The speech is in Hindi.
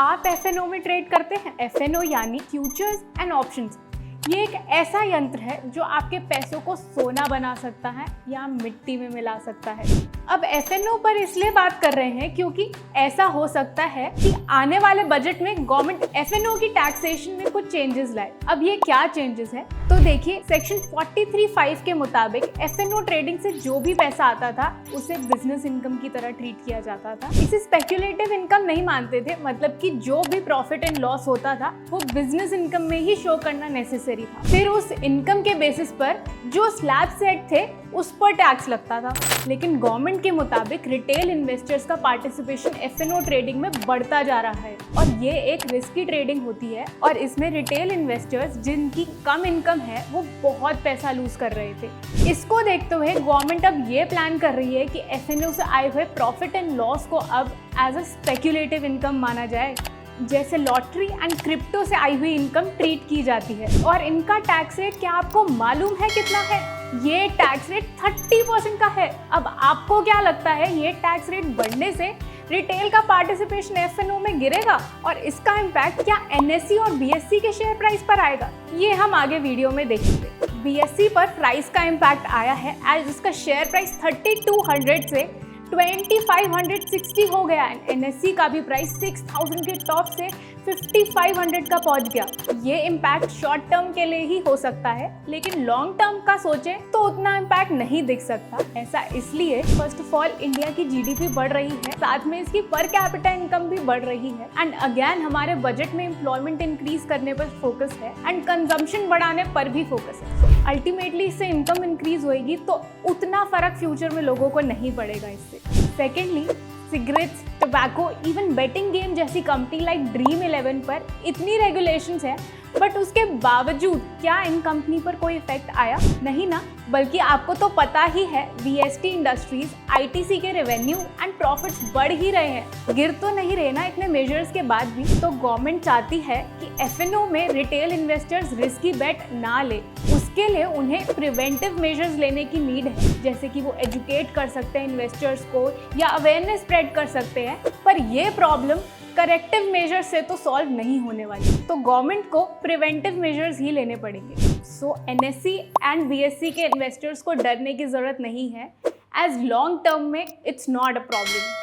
आप एफएनओ में ट्रेड करते हैं? एफएनओ यानी फ्यूचर्स एंड ऑप्शंस। ये एक ऐसा यंत्र है जो आपके पैसों को सोना बना सकता है या मिट्टी में मिला सकता है। अब एफएनओ पर इसलिए बात कर रहे हैं क्योंकि ऐसा हो सकता है कि आने वाले बजट में गवर्नमेंट एफएनओ की टैक्सेशन में कुछ चेंजेस लाए। अब ये क्या चेंजेस है तो देखिए, सेक्शन 43(5) के मुताबिक एफएनओ ट्रेडिंग से जो भी पैसा आता था उसे बिजनेस इनकम की तरह ट्रीट किया जाता था। इसे स्पेक्युलेटिव इनकम नहीं मानते थे, मतलब कि जो भी प्रॉफिट एंड लॉस होता था वो बिजनेस इनकम में ही शो करना नेसेसरी था। फिर उस इनकम के बेसिस पर जो स्लैब सेट थे उस पर टैक्स लगता था। लेकिन गवर्नमेंट के मुताबिक रिटेल इन्वेस्टर्स का पार्टिसिपेशन एफएनओ ट्रेडिंग में बढ़ता जा रहा है और ये एक रिस्की ट्रेडिंग होती है और इसमें रिटेल इन्वेस्टर्स जिनकी कम इनकम है वो बहुत पैसा लूज कर रहे थे। इसको देखते हुए गवर्नमेंट अब ये प्लान कर रही है कि एफएनओ से आए हुए प्रॉफिट एंड लॉस को अब एज अ स्पेक्युलेटिव इनकम माना जाए, जैसे लॉटरी एंड क्रिप्टो से आई हुई इनकम ट्रीट की जाती है। और इनका टैक्स रेट क्या आपको मालूम है कितना है? ये टैक्स रेट 30% का है। अब आपको क्या लगता है ये टैक्स रेट बढ़ने से रिटेल का पार्टिसिपेशन एफएनओ में गिरेगा और इसका इम्पैक्ट क्या एनएसई और बीएसई के शेयर प्राइस पर आएगा? ये हम आगे वीडियो में देखेंगे। बीएसई पर प्राइस का इम्पैक्ट आया है एज इसका शेयर प्राइस 3200 से 2560 हो गया है। एनएसई का भी प्राइस 6000 के टॉप से 5500 का पहुंच गया। ये इम्पैक्ट शॉर्ट टर्म के लिए ही हो सकता है, लेकिन लॉन्ग टर्म का सोचें तो उतना इम्पैक्ट नहीं दिख सकता। ऐसा इसलिए फर्स्ट ऑफ ऑल इंडिया की जीडीपी बढ़ रही है, साथ में इसकी पर कैपिटा इनकम भी बढ़ रही है एंड अगेन हमारे बजट में एम्प्लॉयमेंट इंक्रीज करने पर फोकस है एंड कंजम्पशन बढ़ाने पर भी फोकस है। अल्टीमेटली इससे इनकम इंक्रीज होएगी तो उतना फर्क फ्यूचर में लोगों को नहीं पड़ेगा इससे। Secondly, cigarettes, tobacco, even betting game जैसी कंपनी लाइक Dream11 पर इतनी रेगुलेशंस है, बट उसके बावजूद क्या इन कंपनी पर कोई इफेक्ट आया? नहीं ना, बल्कि आपको तो पता ही है वीएसटी इंडस्ट्रीज, आईटीसी के रेवेन्यू एंड प्रॉफिट्स बढ़ ही रहे हैं, गिर तो नहीं रहे ना इतने मेजर्स के बाद भी। तो गवर्नमेंट चाहती है कि एफएनओ में रिटेल इन्वेस्टर्स रिस्की बेट ना ले, उसके लिए उन्हें प्रिवेंटिव मेजर्स लेने की नीड है, जैसे कि वो एजुकेट कर सकते हैं इन्वेस्टर्स को या अवेयरनेस स्प्रेड कर सकते हैं। पर ये प्रॉब्लम करेक्टिव मेजर्स से तो सॉल्व नहीं होने वाली, तो गवर्नमेंट को प्रिवेंटिव मेजर्स ही लेने पड़ेंगे। सो एनएसई एंड बीएसई के इन्वेस्टर्स को डरने की जरूरत नहीं है, एज लॉन्ग टर्म में इट्स नॉट अ प्रॉब्लम।